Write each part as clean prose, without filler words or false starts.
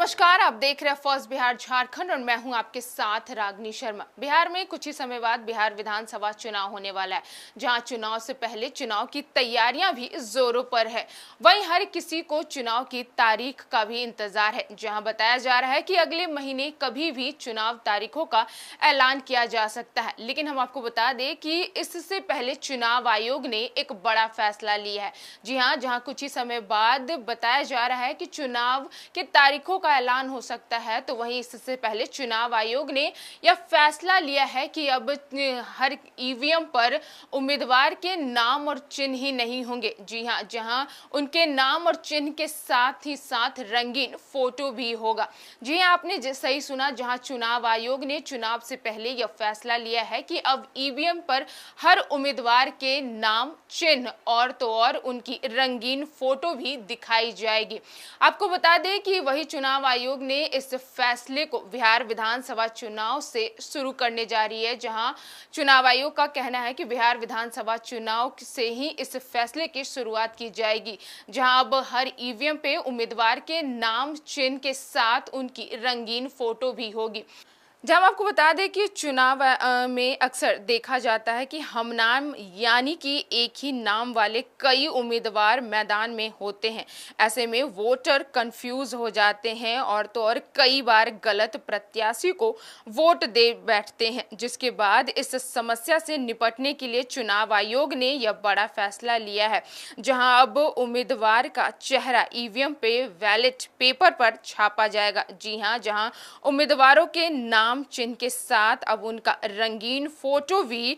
नमस्कार, आप देख रहे हैं फर्स्ट बिहार झारखंड और मैं हूं आपके साथ रागनी शर्मा। बिहार में कुछ ही समय बाद बिहार विधानसभा चुनाव होने वाला है, जहां चुनाव से पहले चुनाव की तैयारियां भी जोरों पर है। वहीं हर किसी को चुनाव की तारीख का भी इंतजार है, जहां बताया जा रहा है कि अगले महीने कभी भी चुनाव तारीखों का ऐलान किया जा सकता है। लेकिन हम आपको बता दें कि इससे पहले चुनाव आयोग ने एक बड़ा फैसला लिया है। जी हाँ, जहाँ कुछ ही समय बाद बताया जा रहा है कि चुनाव के तारीखों का ऐलान हो सकता है, तो वहीं इससे पहले चुनाव आयोग ने यह फैसला लिया है कि अब हर ईवीएम पर उम्मीदवार के नाम और चिन्ह ही नहीं होंगे। जी हां, जहां उनके नाम और चिन्ह के साथ ही साथ रंगीन फोटो भी होगा। जी हां, आपने सही सुना, जहां चुनाव आयोग ने चुनाव से पहले यह फैसला लिया है कि अब ईवीएम पर हर उम्मीदवार के नाम, चिन्ह और तो और उनकी रंगीन फोटो भी दिखाई जाएगी। आपको बता दें कि वही चुनाव आयोग ने इस फैसले को बिहार विधानसभा चुनाव से शुरू करने जा रही है, जहां चुनाव आयोग का कहना है कि बिहार विधानसभा चुनाव से ही इस फैसले की शुरुआत की जाएगी, जहां अब हर ईवीएम पे उम्मीदवार के नाम, चिन्ह के साथ उनकी रंगीन फोटो भी होगी। जब आपको बता दें कि चुनाव में अक्सर देखा जाता है कि हम नाम यानी कि एक ही नाम वाले कई उम्मीदवार मैदान में होते हैं। ऐसे में वोटर कंफ्यूज हो जाते हैं और तो और कई बार गलत प्रत्याशी को वोट दे बैठते हैं, जिसके बाद इस समस्या से निपटने के लिए चुनाव आयोग ने यह बड़ा फैसला लिया है, जहां अब उम्मीदवार का चेहरा ईवीएम पे बैलेट पेपर पर छापा जाएगा। जी हाँ, जहां उम्मीदवारों के नाम, चिन्ह के साथ अब उनका रंगीन फोटो भी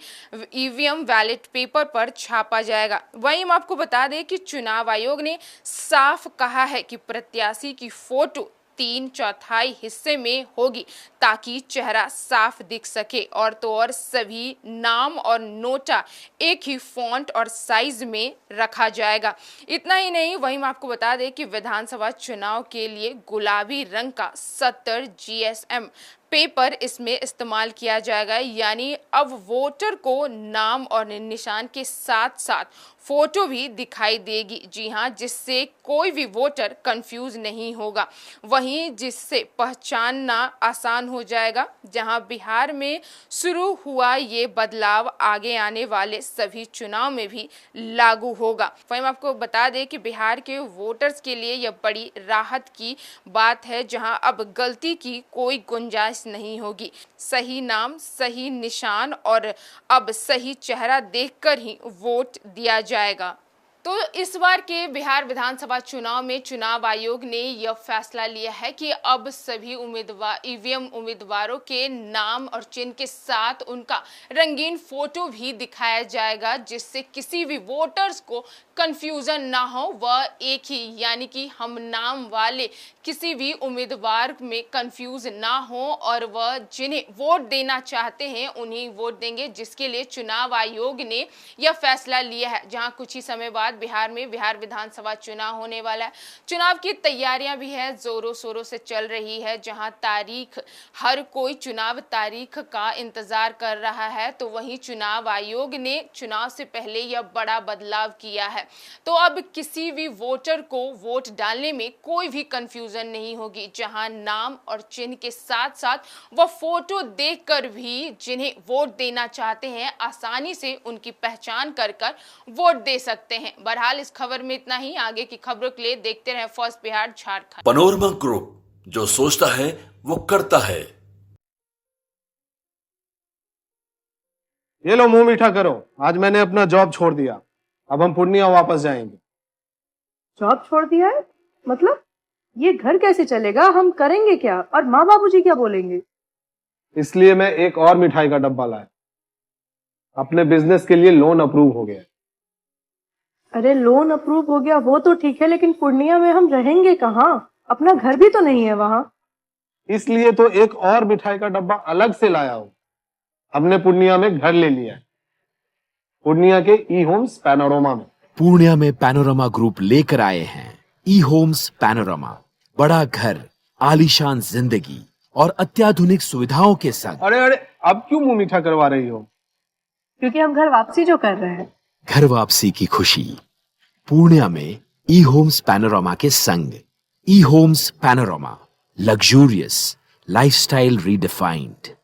ईवीएम बैलेट पेपर पर छापा जाएगा। वहीं हम आपको बता दें कि चुनाव आयोग ने साफ कहा है कि प्रत्याशी की फोटो 3/4 हिस्से में होगी, ताकि चेहरा साफ दिख सके और तो और सभी नाम और नोटा एक ही फॉन्ट और साइज में रखा जाएगा। इतना ही नहीं, वहीं हम आपको बता दें कि विधानसभा चुनाव के लिए गुलाबी रंग का 70 जीएसएम पेपर इसमें इस्तेमाल किया जाएगा, यानी अब वोटर को नाम और निशान के साथ साथ फोटो भी दिखाई देगी। जी हाँ, जिससे कोई भी वोटर कंफ्यूज नहीं होगा, वहीं जिससे पहचानना आसान हो जाएगा। जहां बिहार में शुरू हुआ ये बदलाव आगे आने वाले सभी चुनाव में भी लागू होगा। वहीं आपको बता दें कि बिहार के वोटर्स के लिए यह बड़ी राहत की बात है, जहां अब गलती की कोई गुंजाइश नहीं होगी। सही नाम, सही निशान और अब सही चेहरा देखकर ही वोट दिया जाएगा। तो इस बार के बिहार विधानसभा चुनाव में चुनाव आयोग ने यह फैसला लिया है कि अब सभी उम्मीदवार ईवीएम उम्मीदवारों के नाम और चिन्ह के साथ उनका रंगीन फोटो भी दिखाया जाएगा, जिससे किसी भी वोटर्स को कंफ्यूजन ना हो। वह एक ही यानी कि हम नाम वाले किसी भी उम्मीदवार में कंफ्यूज ना हो और वह जिन्हें वोट देना चाहते हैं उन्हीं वोट देंगे, जिसके लिए चुनाव आयोग ने यह फैसला लिया है। जहां कुछ ही समय बाद बिहार में बिहार विधानसभा चुनाव होने वाला है। चुनाव की तैयारियां भी है, जोरों शोरों से चल रही है, जहां तारीख हर कोई चुनाव तारीख का इंतजार कर रहा है, तो वहीं चुनाव आयोग ने चुनाव से पहले यह बड़ा बदलाव किया है। तो अब किसी भी वोटर को वोट डालने में कोई भी कंफ्यूजन नहीं होगी, जहां नाम और चिन्ह के साथ साथ वह फोटो देखकर भी जिन्हें वोट देना चाहते हैं आसानी से उनकी पहचान कर वोट दे सकते हैं। बहरहाल इस खबर में इतना ही। आगे की खबरों के लिए देखते रहें first Bihar Jharkhand. Panorama group, जो सोचता है वो करता है। ये लो, मुंह मीठा करो। आज मैंने अपना जॉब छोड़ दिया, अब हम पूर्णिया वापस जाएंगे। जॉब छोड़ दिया है? मतलब ये घर कैसे चलेगा? हम करेंगे क्या? और माँ बाबूजी क्या बोलेंगे? इसलिए मैं एक और मिठाई का डब्बा लाया। अपने बिजनेस के लिए लोन अप्रूव हो गया। अरे लोन अप्रूव हो गया वो तो ठीक है, लेकिन पूर्णिया में हम रहेंगे कहाँ? अपना घर भी तो नहीं है वहां। इसलिए तो एक और मिठाई का डब्बा अलग से लाया हूं। हमने पूर्णिया में घर ले लिया है, पूर्णिया के ई होम्स पैनोरमा में। पूर्णिया में पैनोरमा ग्रुप लेकर आए हैं ई होम्स पैनोरमा। बड़ा घर, आलीशान जिंदगी और अत्याधुनिक सुविधाओं के संग। अरे अरे, अब क्यों मुंह मीठा करवा रही हो? क्योंकि हम घर वापसी जो कर रहे हैं। घर वापसी की खुशी पूर्णिया में ई होम्स पैनोरमा के संग। E Homes Panorama, Luxurious, lifestyle redefined.